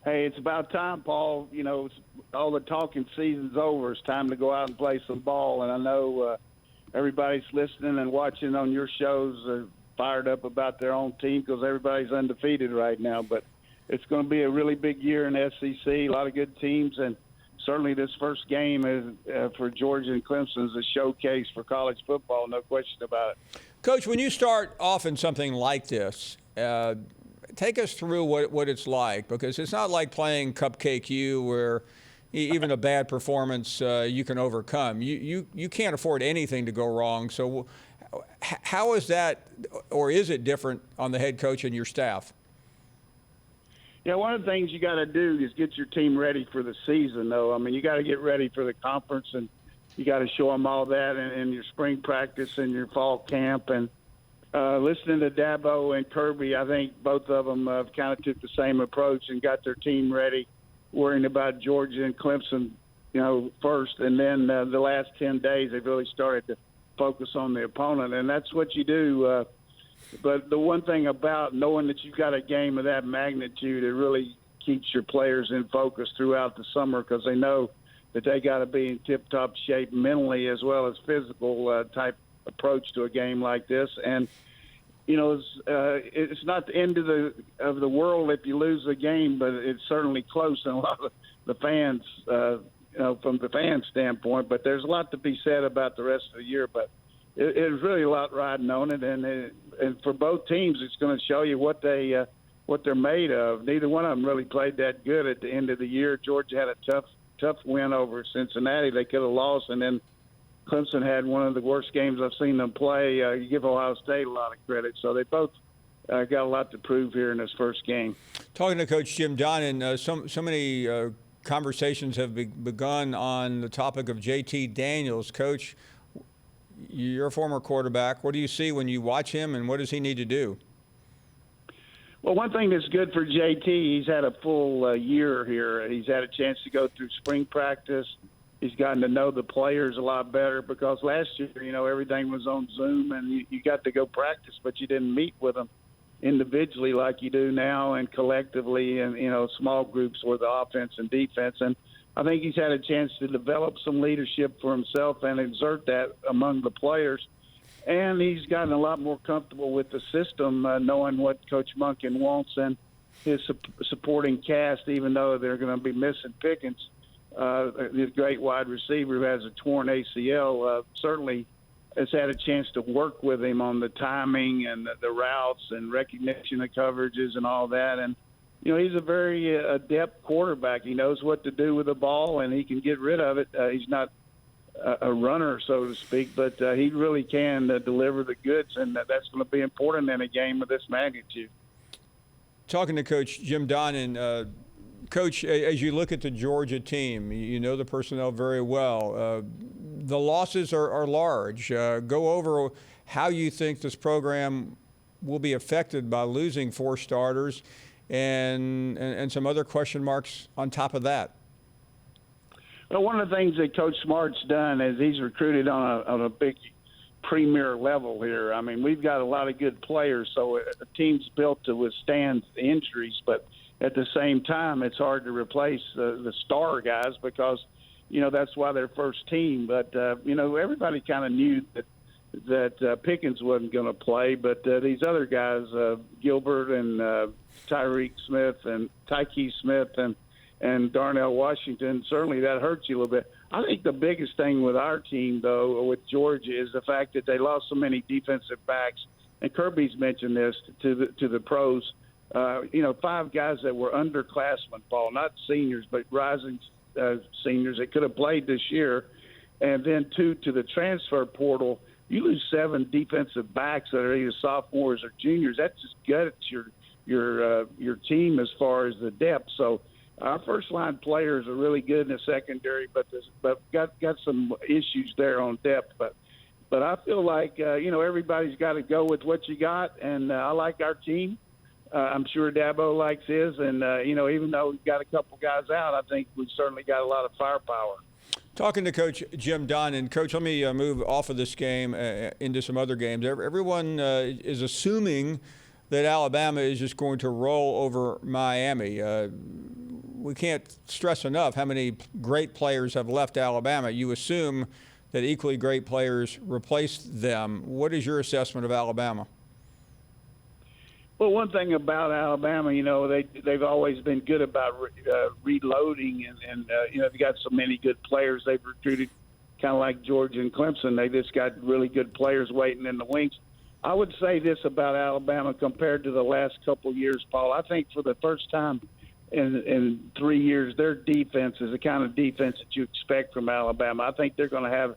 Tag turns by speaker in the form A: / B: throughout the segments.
A: Hey, it's about time, Paul. You know, all the talking season's over. It's time to go out and play some ball. And I know everybody's listening and watching on your shows are fired up about their own team because everybody's undefeated right now. But it's going to be a really big year in SEC. A lot of good teams, and certainly this first game is for Georgia and Clemson is a showcase for college football. No question about it.
B: Coach, when you start off in something like this, take us through what it's like, because it's not like playing Cupcake U where even a bad performance you can overcome. You can't afford anything to go wrong. So how is that, or is it different on the head coach and your staff?
A: Yeah, one of the things you got to do is get your team ready for the season, though. I mean, you got to get ready for the conference, and you got to show them all that in your spring practice and your fall camp. And listening to Dabo and Kirby, I think both of them kind of took the same approach and got their team ready, worrying about Georgia and Clemson, first. And then the last 10 days, they've really started to focus on the opponent, and that's what you do. But the one thing about knowing that you've got a game of that magnitude, it really keeps your players in focus throughout the summer because they know that they got to be in tip-top shape mentally as well as physical type approach to a game like this. And it's not the end of the world if you lose the game, but it's certainly close in a lot of the fans, from the fan standpoint. But there's a lot to be said about the rest of the year. But it's really a lot riding on it, and for both teams, it's going to show you what they're made of. Neither one of them really played that good at the end of the year. Georgia had a tough win over Cincinnati. They could have lost, and then Clemson had one of the worst games I've seen them play. You give Ohio State a lot of credit, so they both got a lot to prove here in this first game.
B: Talking to Coach Jim Donnan, so many conversations have begun on the topic of JT Daniels. Coach, you're a former quarterback. What do you see when you watch him, and what does he need to do?
A: Well, one thing that's good for JT, he's had a full year here. He's had a chance to go through spring practice. He's gotten to know the players a lot better because last year, everything was on Zoom, and you got to go practice, but you didn't meet with them individually like you do now and collectively in, small groups with the offense and defense. And I think he's had a chance to develop some leadership for himself and exert that among the players. And he's gotten a lot more comfortable with the system, knowing what Coach Monken wants and his supporting cast, even though they're going to be missing Pickens, this great wide receiver who has a torn ACL, certainly has had a chance to work with him on the timing and the routes and recognition of coverages and all that. And he's a very adept quarterback. He knows what to do with the ball, and he can get rid of it. He's not a runner, so to speak, but he really can deliver the goods, and that's going to be important in a game of this magnitude.
B: Talking to Coach Jim Donnan, Coach, as you look at the Georgia team, you know the personnel very well. The losses are large. Go over how you think this program will be affected by losing 4 starters and some other question marks on top of that.
A: Well, one of the things that Coach Smart's done is he's recruited on a big premier level here. I mean, we've got a lot of good players, so the team's built to withstand the injuries, but at the same time, it's hard to replace the star guys because, that's why they're first team. But, everybody kind of knew that Pickens wasn't going to play, but these other guys, Gilbert and Tyke Smith and Darnell Washington, certainly that hurts you a little bit. I think the biggest thing with our team, though, with Georgia, is the fact that they lost so many defensive backs. And Kirby's mentioned this to the pros. 5 guys that were underclassmen, Paul, not seniors, but rising seniors that could have played this year. And then 2 to the transfer portal. You lose 7 defensive backs that are either sophomores or juniors. That just guts your team as far as the depth. So our first line players are really good in the secondary, but got some issues there on depth. But I feel like everybody's got to go with what you got, and I like our team. I'm sure Dabo likes his, and even though we've got a couple guys out, I think we've certainly got a lot of firepower.
B: Talking to Coach Jim Donnan. Coach, let me move off of this game into some other games. Everyone is assuming that Alabama is just going to roll over Miami. we can't stress enough how many great players have left Alabama. You assume that equally great players replaced them. What is your assessment of Alabama?
A: Well, one thing about Alabama, they've always been good about reloading, and they got so many good players they've recruited, kind of like Georgia and Clemson. They just got really good players waiting in the wings. I would say this about Alabama compared to the last couple of years, Paul. I think for the first time in 3 years, their defense is the kind of defense that you expect from Alabama. I think they're going to have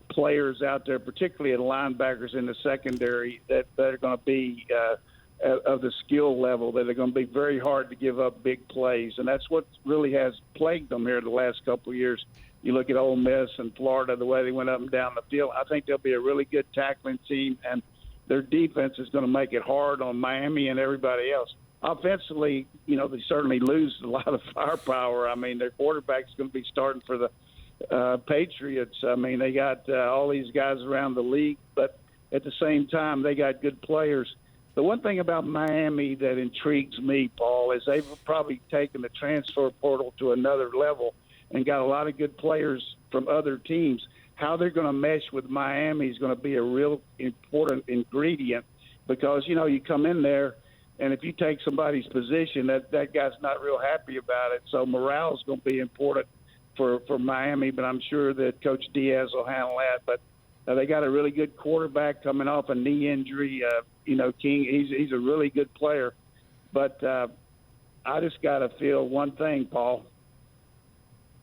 A: players out there, particularly at linebackers in the secondary, that are going to be of the skill level, that are going to be very hard to give up big plays. And that's what really has plagued them here the last couple of years. You look at Ole Miss and Florida, the way they went up and down the field. I think they'll be a really good tackling team, and their defense is going to make it hard on Miami and everybody else. Offensively, they certainly lose a lot of firepower. I mean, their quarterback's going to be starting for the Patriots. I mean, they got all these guys around the league, but at the same time, they got good players. The one thing about Miami that intrigues me, Paul, is they've probably taken the transfer portal to another level and got a lot of good players from other teams. How they're going to mesh with Miami is going to be a real important ingredient because, you come in there, and if you take somebody's position, that guy's not real happy about it. So morale is going to be important for Miami, but I'm sure that Coach Diaz will handle that. But they got a really good quarterback coming off a knee injury. King, he's a really good player. But I just got to feel one thing, Paul.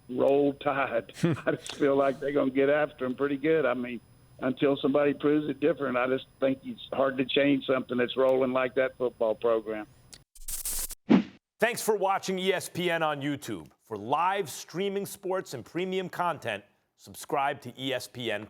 A: Roll Tide. I just feel like they're going to get after him pretty good. I mean, until somebody proves it different, I just think it's hard to change something that's rolling like that football program.
C: Thanks for watching ESPN on YouTube. For live streaming sports and premium content, subscribe to ESPN+.